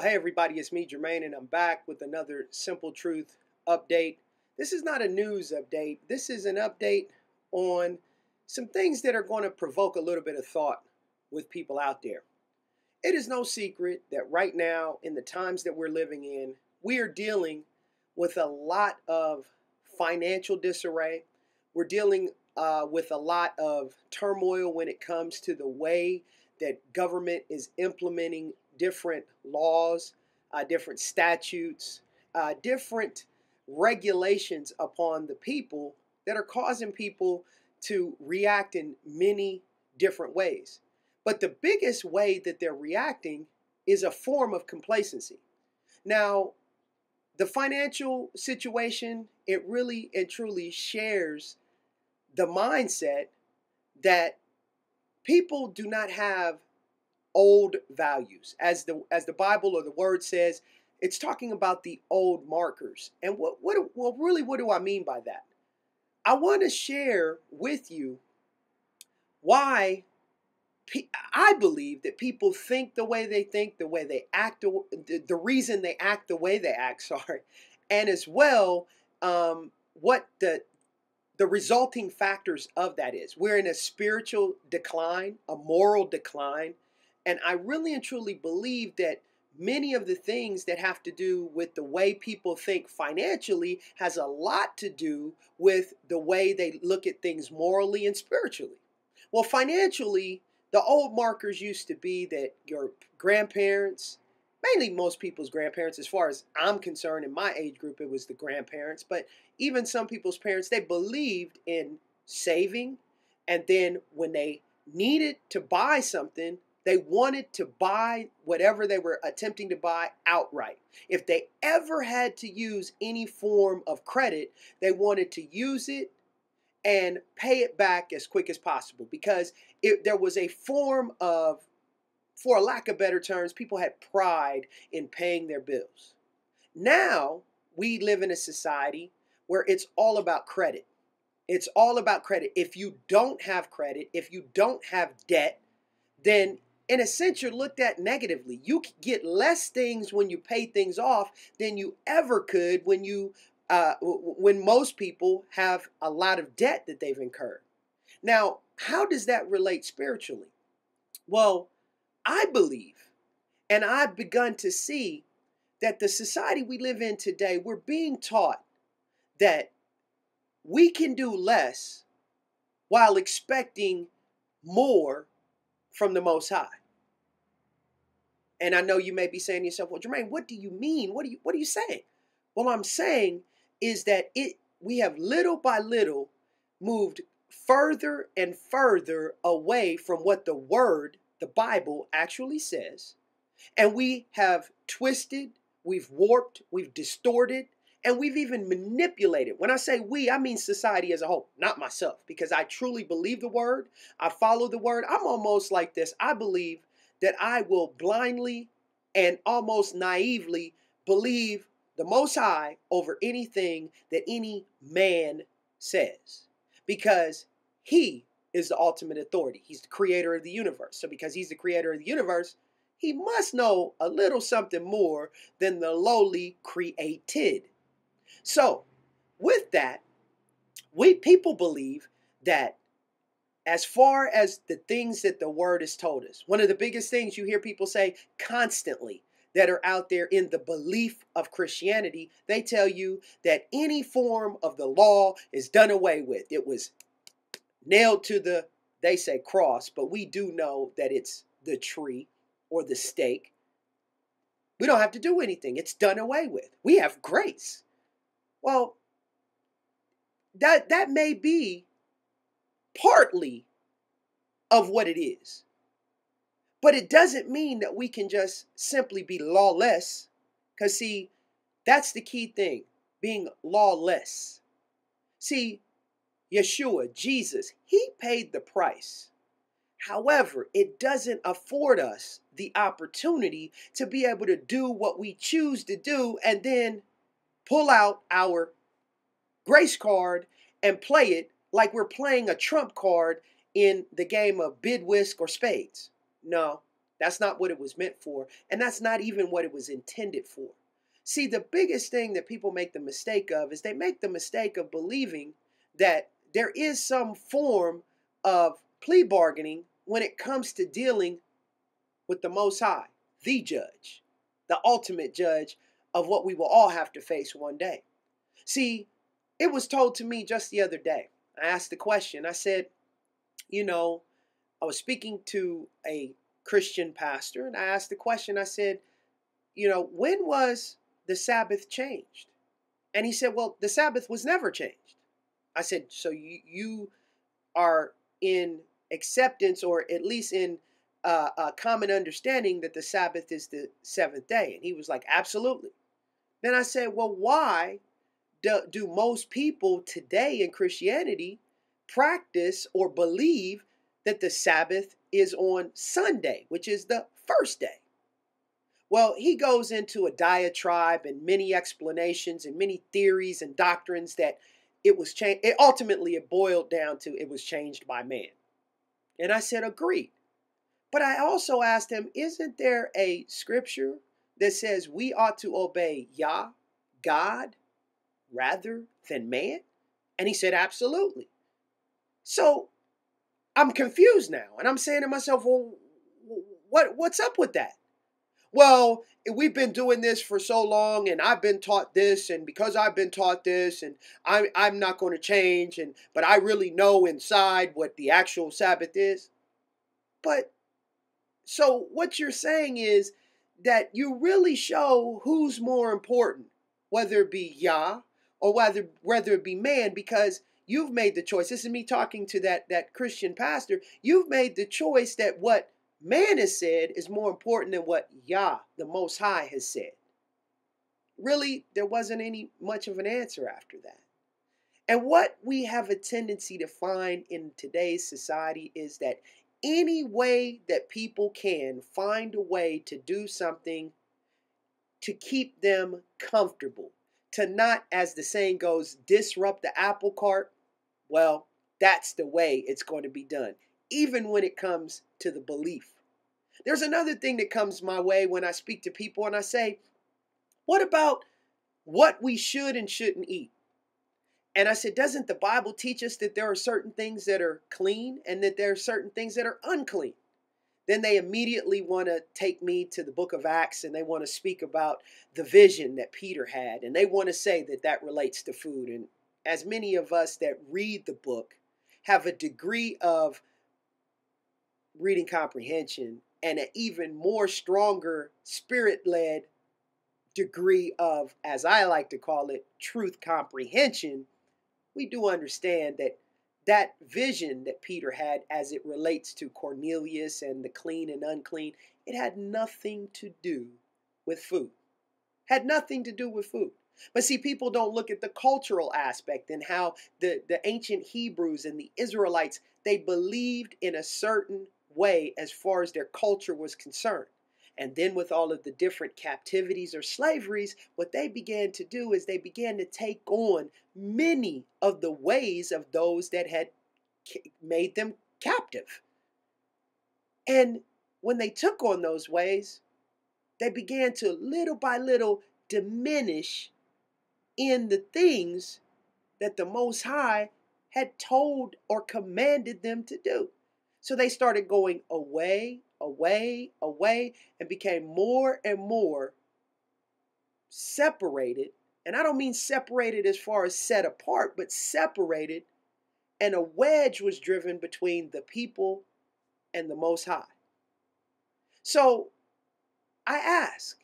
Hey everybody, it's me, Jermaine, and I'm back with another Simple Truth update. This is not a news update. This is an update on some things that are going to provoke a little bit of thought with people out there. It is no secret that right now, in the times that we're living in, we are dealing with a lot of financial disarray. We're dealing with a lot of turmoil when it comes to the way that government is implementing different laws, different statutes, different regulations upon the people that are causing people to react in many different ways. But the biggest way that they're reacting is a form of complacency. Now, the financial situation, it really and truly shares the mindset that people do not have old values. As the Bible or the Word says, it's talking about the old markers. And what do I mean by that? I want to share with you why I believe that people think the way they think, the way they act, the reason they act the way they act, and as well what the resulting factors of that is. We're in a spiritual decline, a moral decline, and I really and truly believe that many of the things that have to do with the way people think financially has a lot to do with the way they look at things morally and spiritually. Well, financially, the old markers used to be that your grandparents, mainly most people's grandparents, as far as I'm concerned, in my age group, it was the grandparents, but even some people's parents, they believed in saving, and then when they needed to buy something, they wanted to buy whatever they were attempting to buy outright. If they ever had to use any form of credit, they wanted to use it and pay it back as quick as possible, because there was a form of, for lack of better terms, people had pride in paying their bills. Now, we live in a society where it's all about credit. It's all about credit. If you don't have credit, if you don't have debt, then in a sense, you're looked at negatively. You get less things when you pay things off than you ever could when most people have a lot of debt that they've incurred. Now, how does that relate spiritually? Well, I believe, and I've begun to see, that the society we live in today, we're being taught that we can do less while expecting more from the Most High. And I know you may be saying to yourself, well, Jermaine, what do you mean? What are you saying? Well, I'm saying is that we have little by little moved further and further away from what the Word, the Bible, actually says. And we have twisted, we've warped, we've distorted, and we've even manipulated. When I say we, I mean society as a whole, not myself, because I truly believe the Word. I follow the Word. I'm almost like this. I believe that I will blindly and almost naively believe the Most High over anything that any man says, because He is the ultimate authority. He's the creator of the universe. So because He's the creator of the universe, He must know a little something more than the lowly created. So with that, people believe that as far as the things that the Word has told us, one of the biggest things you hear people say constantly that are out there in the belief of Christianity, they tell you that any form of the law is done away with. It was nailed to the, they say cross, but we do know that it's the tree or the stake. We don't have to do anything. It's done away with. We have grace. Well, that may be partly of what it is. But it doesn't mean that we can just simply be lawless. Because, see, that's the key thing, being lawless. See, Yeshua, Jesus, He paid the price. However, it doesn't afford us the opportunity to be able to do what we choose to do and then pull out our grace card and play it like we're playing a trump card in the game of bid, whisk, or spades. No, That's not what it was meant for, and that's not even what it was intended for. See, the biggest thing that people make the mistake of is they make the mistake of believing that there is some form of plea bargaining when it comes to dealing with the Most High, the judge, the ultimate judge of what we will all have to face one day. See, it was told to me just the other day. I asked the question. I said, I was speaking to a Christian pastor, and I asked the question. I said, when was the Sabbath changed? And he said, well, the Sabbath was never changed. I said, so you are in acceptance, or at least in a common understanding that the Sabbath is the seventh day? And he was like, absolutely. Then I said, well, why do most people today in Christianity practice or believe that the Sabbath is on Sunday, which is the first day? Well, he goes into a diatribe and many explanations and many theories and doctrines that it was changed. It boiled down to it was changed by man. And I said, agreed. But I also asked him, isn't there a scripture that says we ought to obey Yah, God, rather than man? And he said, absolutely. So I'm confused now. And I'm saying to myself, well, what's up with that? Well, we've been doing this for so long, and I've been taught this, and because I've been taught this, and I'm not going to change, but I really know inside what the actual Sabbath is. But so what you're saying is that you really show who's more important, whether it be Yah or whether it be man, because you've made the choice. This is me talking to that Christian pastor. You've made the choice that what man has said is more important than what Yah, the Most High, has said. Really, there wasn't any much of an answer after that. And what we have a tendency to find in today's society is that any way that people can find a way to do something to keep them comfortable, to not, as the saying goes, disrupt the apple cart, well, that's the way it's going to be done, even when it comes to the belief. There's another thing that comes my way when I speak to people and I say, what about what we should and shouldn't eat? And I said, doesn't the Bible teach us that there are certain things that are clean and that there are certain things that are unclean? Then they immediately want to take me to the book of Acts, and they want to speak about the vision that Peter had. And they want to say that that relates to food. And as many of us that read the book have a degree of reading comprehension and an even more stronger spirit-led degree of, as I like to call it, truth comprehension, we do understand that that vision that Peter had as it relates to Cornelius and the clean and unclean, it had nothing to do with food. Had nothing to do with food. But see, people don't look at the cultural aspect and how the ancient Hebrews and the Israelites, they believed in a certain way as far as their culture was concerned. And then with all of the different captivities or slaveries, what they began to do is they began to take on many of the ways of those that had made them captive. And when they took on those ways, they began to little by little diminish in the things that the Most High had told or commanded them to do. So they started going away, and became more and more separated. And I don't mean separated as far as set apart, but separated, and a wedge was driven between the people and the Most High. So I ask,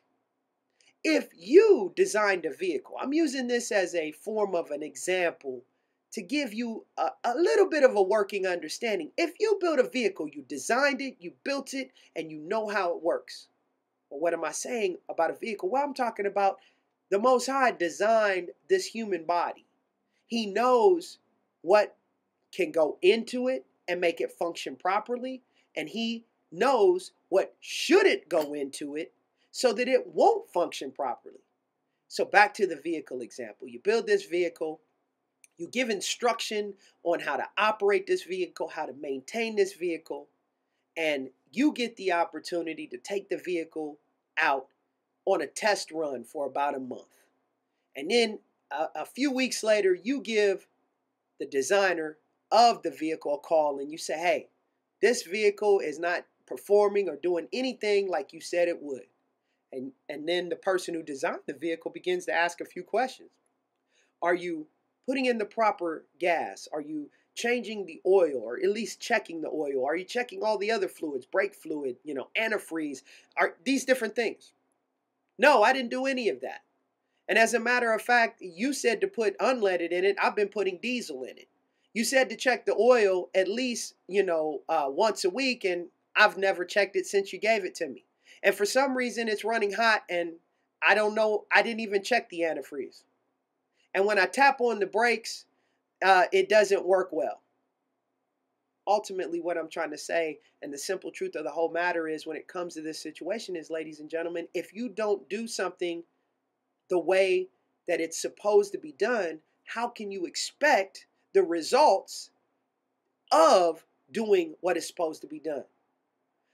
if you designed a vehicle, I'm using this as a form of an example to give you a little bit of a working understanding. If you build a vehicle, you designed it, you built it, and you know how it works. Well, what am I saying about a vehicle? Well, I'm talking about the Most High designed this human body. He knows what can go into it and make it function properly, and he knows what shouldn't go into it so that it won't function properly. So back to the vehicle example. You build this vehicle. You give instruction on how to operate this vehicle, how to maintain this vehicle, and you get the opportunity to take the vehicle out on a test run for about a month. And then a few weeks later, you give the designer of the vehicle a call and you say, hey, this vehicle is not performing or doing anything like you said it would. And then the person who designed the vehicle begins to ask a few questions. Are you putting in the proper gas? Are you changing the oil, or at least checking the oil? Are you checking all the other fluids, brake fluid, antifreeze, are these different things? No, I didn't do any of that. And as a matter of fact, you said to put unleaded in it. I've been putting diesel in it. You said to check the oil at least, once a week, and I've never checked it since you gave it to me. And for some reason, it's running hot, and I don't know. I didn't even check the antifreeze. And when I tap on the brakes, it doesn't work well. Ultimately, what I'm trying to say, and the simple truth of the whole matter is, when it comes to this situation is, ladies and gentlemen, if you don't do something the way that it's supposed to be done, how can you expect the results of doing what is supposed to be done?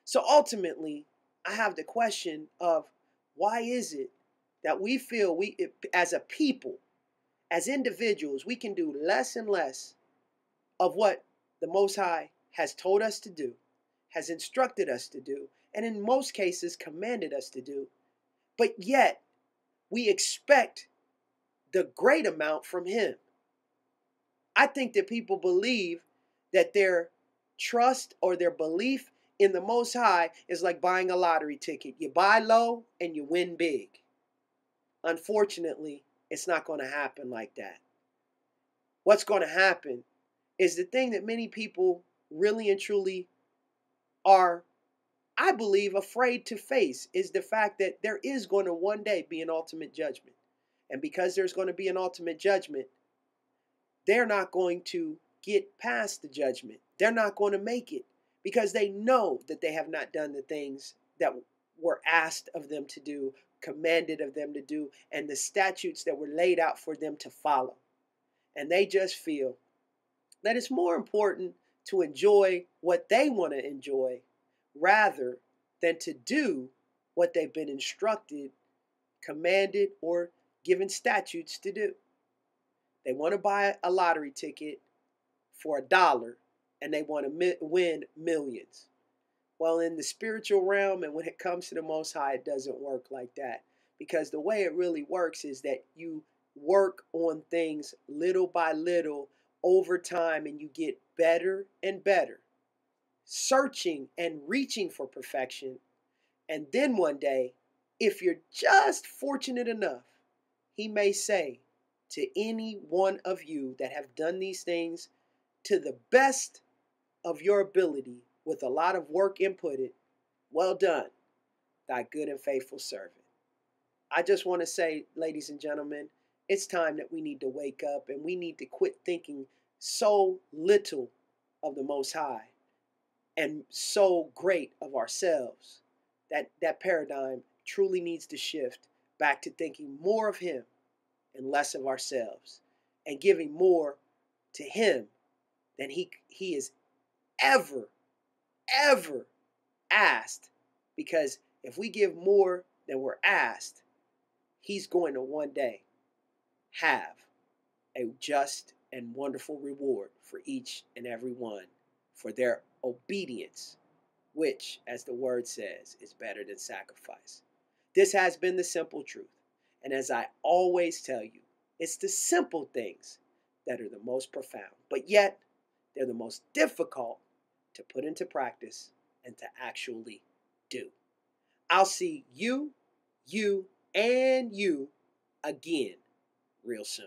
So ultimately, I have the question of, why is it that we feel as a people, as individuals, we can do less and less of what the Most High has told us to do, has instructed us to do, and in most cases commanded us to do, but yet we expect the great amount from Him. I think that people believe that their trust or their belief in the Most High is like buying a lottery ticket. You buy low and you win big. Unfortunately, it's not going to happen like that. What's going to happen is the thing that many people really and truly are, I believe, afraid to face, is the fact that there is going to one day be an ultimate judgment. And because there's going to be an ultimate judgment, they're not going to get past the judgment. They're not going to make it because they know that they have not done the things that were asked of them to do, commanded of them to do, and the statutes that were laid out for them to follow. And they just feel that it's more important to enjoy what they want to enjoy rather than to do what they've been instructed, commanded, or given statutes to do. They want to buy a lottery ticket for $1 and they want to win millions. Well, in the spiritual realm and when it comes to the Most High, it doesn't work like that. Because the way it really works is that you work on things little by little over time and you get better and better, searching and reaching for perfection. And then one day, if you're just fortunate enough, He may say to any one of you that have done these things to the best of your ability with a lot of work inputted, well done, thy good and faithful servant. I just want to say, ladies and gentlemen, it's time that we need to wake up and we need to quit thinking so little of the Most High and so great of ourselves. That paradigm truly needs to shift back to thinking more of Him and less of ourselves, and giving more to Him than he is ever asked. Because if we give more than we're asked, He's going to one day have a just and wonderful reward for each and every one for their obedience, which, as the word says, is better than sacrifice. This has been the simple truth. And as I always tell you, it's the simple things that are the most profound, but yet they're the most difficult to put into practice and to actually do. I'll see you, and you again real soon.